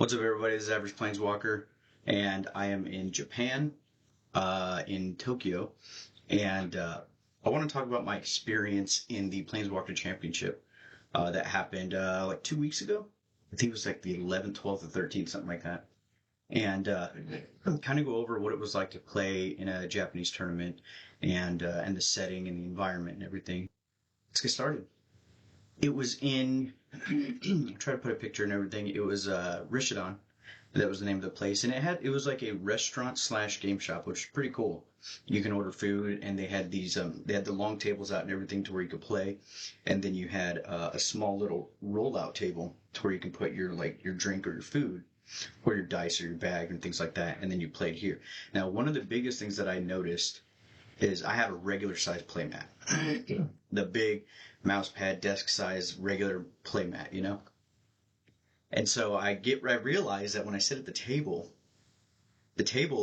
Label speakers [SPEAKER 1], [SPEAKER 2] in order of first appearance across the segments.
[SPEAKER 1] What's up, everybody? This is Average Planeswalker, and I am in Japan, in Tokyo, and I want to talk about my experience in the Planeswalker Championship that happened like 2 weeks ago. I think it was like the 11th, 12th, or 13th, something like that. And kind of go over what it was like to play in a Japanese tournament and the setting and the environment and everything. Let's get started. It was in, try to put a picture and everything. It was Rishidan. That was the name of the place, and it was like a restaurant slash game shop, which is pretty cool. You can order food, and they had they had the long tables out and everything to where you could play, and then you had a small little rollout table to where you can put your drink or your food, or your dice or your bag and things like that, and then you played here. Now, one of the biggest things that I noticed is I have a regular size playmat, the big mouse pad desk size regular playmat, you know. And so I realize that when I sit at the table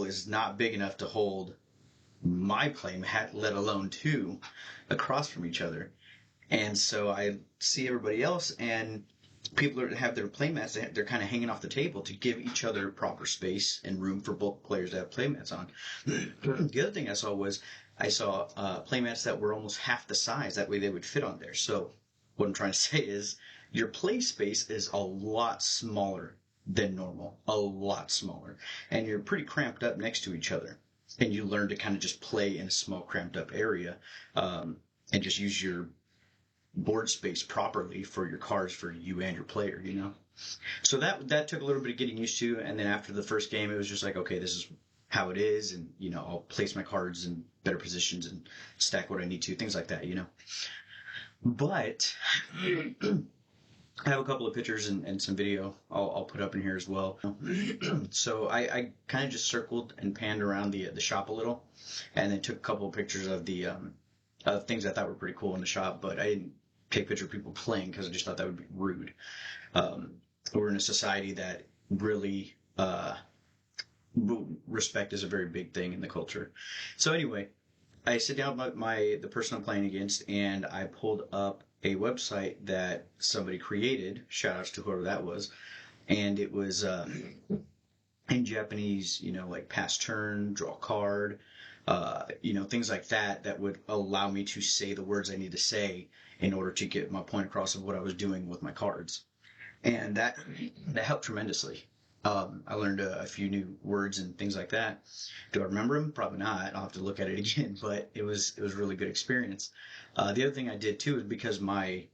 [SPEAKER 1] is not big enough to hold my playmat, let alone two across from each other. And so I see everybody else, and people have their playmats, they're kind of hanging off the table to give each other proper space and room for both players to have playmats on. The other thing I saw playmats that were almost half the size. That way they would fit on there. So what I'm trying to say is your play space is a lot smaller than normal, a lot smaller. And you're pretty cramped up next to each other. And you learn to kind of just play in a small cramped up area and just use your board space properly for your cards, for you and your player, you know. So that took a little bit of getting used to, and then after the first game it was just like, okay, this is how it is, and you know, I'll place my cards in better positions and stack what I need to, things like that, you know. But I have a couple of pictures and some video I'll put up in here as well. So I kind of just circled and panned around the shop a little, and then took a couple of pictures of the of things I thought were pretty cool in the shop, but I didn't take pictures of people playing because I just thought that would be rude. We're in a society that really respect is a very big thing in the culture. So anyway, I sit down with the person I'm playing against, and I pulled up a website that somebody created. Shout outs to whoever that was. And it was in Japanese, you know, like pass turn, draw a card, you know, things like that would allow me to say the words I need to say in order to get my point across of what I was doing with my cards. And that helped tremendously. I learned a few new words and things like that. Do I remember them? Probably not. I'll have to look at it again, but it was a really good experience. The other thing I did too is because my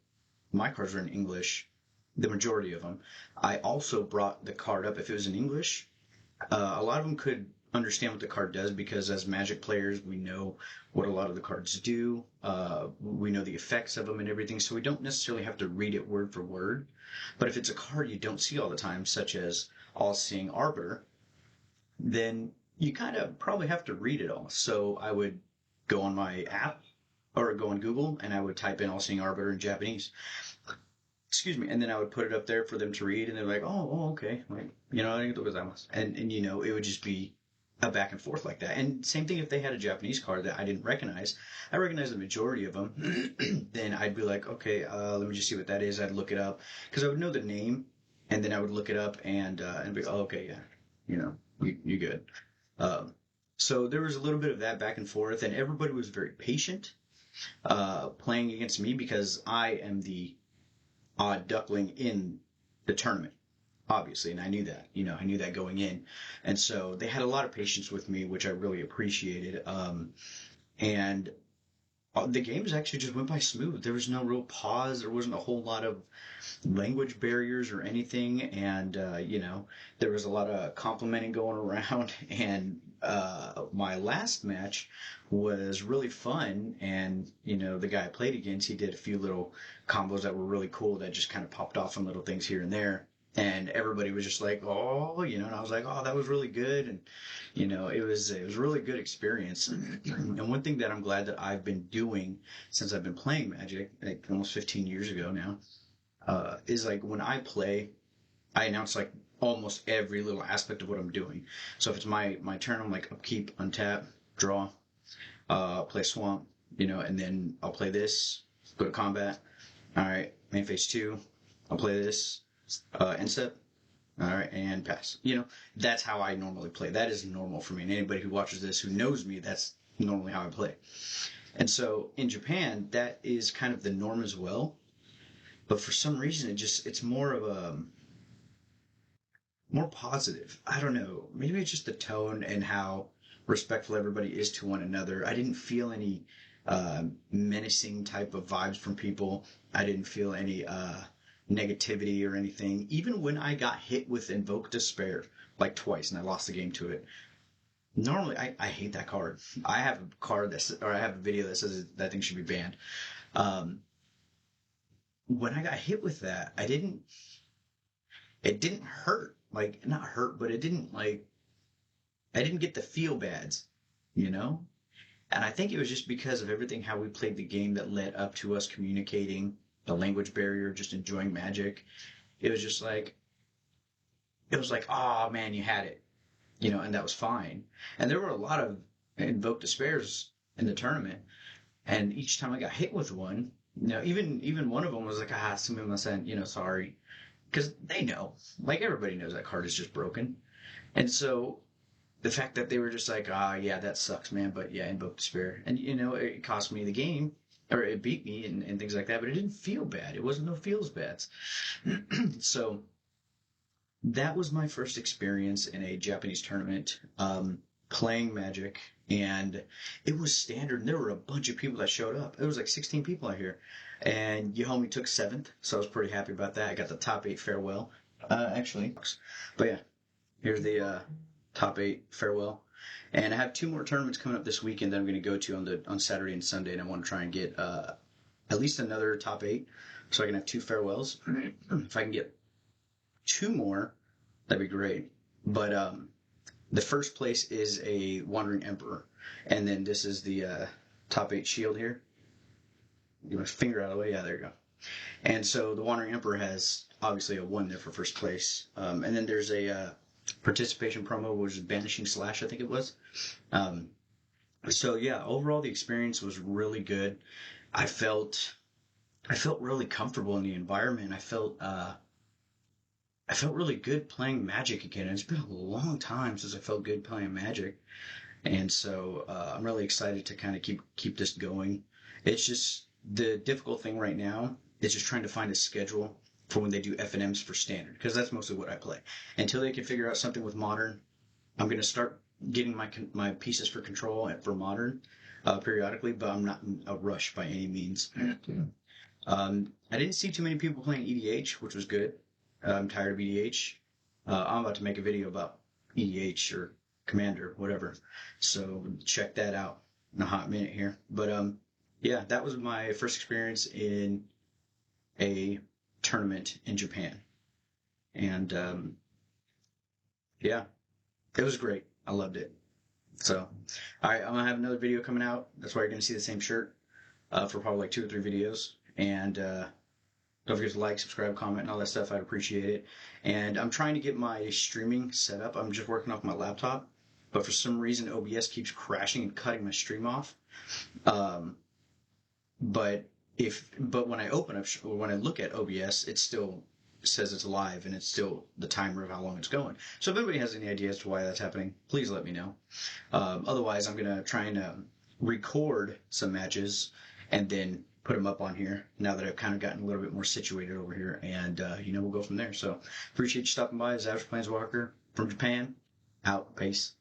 [SPEAKER 1] cards were in English, the majority of them, I also brought the card up. If it was in English, a lot of them could understand what the card does, because as Magic players, we know what a lot of the cards do. We know the effects of them and everything, so we don't necessarily have to read it word for word. But if it's a card you don't see all the time, such as All-Seeing Arbiter, then you kind of probably have to read it all. So I would go on my app or go on Google, and I would type in All-Seeing Arbiter in Japanese. Excuse me, and then I would put it up there for them to read, and they're like, oh, okay, like, you know, and you know, it would just be a back and forth like that. And same thing if they had a Japanese card that I didn't recognize. I recognize the majority of them. Then I'd be like, okay, let me just see what that is. I'd look it up because I would know the name, and then I would look it up and be, oh, okay, yeah, you know, you good. So there was a little bit of that back and forth, and everybody was very patient playing against me because I am the odd duckling in the tournament, obviously, and I knew that. You know, I knew that going in, and so they had a lot of patience with me, which I really appreciated. And the games actually just went by smooth. There was no real pause. There wasn't a whole lot of language barriers or anything, and you know, there was a lot of complimenting going around. And my last match was really fun, and you know, the guy I played against, he did a few little combos that were really cool that just kind of popped off on little things here and there. And everybody was just like, oh, you know, and I was like, oh, that was really good. And, you know, it was a really good experience. And one thing that I'm glad that I've been doing since I've been playing Magic, like almost 15 years ago now, is like when I play, I announce like almost every little aspect of what I'm doing. So if it's my turn, I'm like upkeep, untap, draw, play swamp, you know, and then I'll play this, go to combat. All right, main phase 2, I'll play this. End step, All right, and pass. That's how I normally play. That is normal for me. And anybody who watches this who knows me, that's normally how I play. And so in Japan, that is kind of the norm as well. But for some reason, it's more of a more positive. I don't know. Maybe it's just the tone and how respectful everybody is to one another. I didn't feel any menacing type of vibes from people. I didn't feel any negativity or anything. Even when I got hit with Invoke Despair like twice and I lost the game to it. Normally, I hate that card. I have a card or I have a video that says that thing should be banned. Um, when I got hit with that, it didn't hurt. Like, not hurt, but it didn't like, I didn't get the feel bads, you know? And I think it was just because of everything how we played the game that led up to us communicating, the language barrier, just enjoying Magic. It was just like, it was like, oh man, you had it, and that was fine. And there were a lot of Invoke Despairs in the tournament, and each time I got hit with one, even one of them was like, sumimasen, sorry. Because they know, like everybody knows that card is just broken. And so the fact that they were just like, yeah, that sucks, man, but yeah, Invoke Despair. And, it cost me the game, or it beat me and things like that, but it didn't feel bad. It wasn't no feels bads. So that was my first experience in a Japanese tournament, playing Magic, and it was standard, and there were a bunch of people that showed up. It was like 16 people out here, and Yohomi took 7th, so I was pretty happy about that. I got the top 8 farewell, actually. But yeah, here's the top 8 farewell. And I have 2 more tournaments coming up this weekend that I'm going to go to on Saturday and Sunday, and I want to try and get at least another top 8, so I can have 2 farewells. If I can get 2 more, that'd be great. But the first place is a Wandering Emperor, and then this is the top 8 shield here. Get my finger out of the way. Yeah, there you go. And so the Wandering Emperor has obviously a 1 there for first place. And then there's a participation promo, which is Banishing Slash, I think it was. So yeah, overall the experience was really good. I felt really comfortable in the environment. I felt really good playing Magic again. It's been a long time since I felt good playing Magic, and so I'm really excited to kind of keep this going. It's just the difficult thing right now is just trying to find a schedule for when they do FNMs for Standard, because that's mostly what I play. Until they can figure out something with Modern, I'm going to start getting my pieces for Control and for Modern periodically, but I'm not in a rush by any means. I didn't see too many people playing EDH, which was good. I'm tired of EDH. I'm about to make a video about EDH or Commander, whatever. So check that out in a hot minute here. But yeah, that was my first experience in a tournament in Japan. And yeah, it was great. I loved it. So, alright, I'm going to have another video coming out. That's why you're going to see the same shirt for probably like 2 or 3 videos. And don't forget to like, subscribe, comment, and all that stuff. I'd appreciate it. And I'm trying to get my streaming set up. I'm just working off my laptop. But for some reason, OBS keeps crashing and cutting my stream off. But when I open up, or when I look at OBS, it still says it's live, and it's still the timer of how long it's going. So if anybody has any idea as to why that's happening, please let me know. Otherwise, I'm going to try and record some matches and then put them up on here now that I've kind of gotten a little bit more situated over here, and we'll go from there. So appreciate you stopping by. This is Planeswalker from Japan. Out. Peace.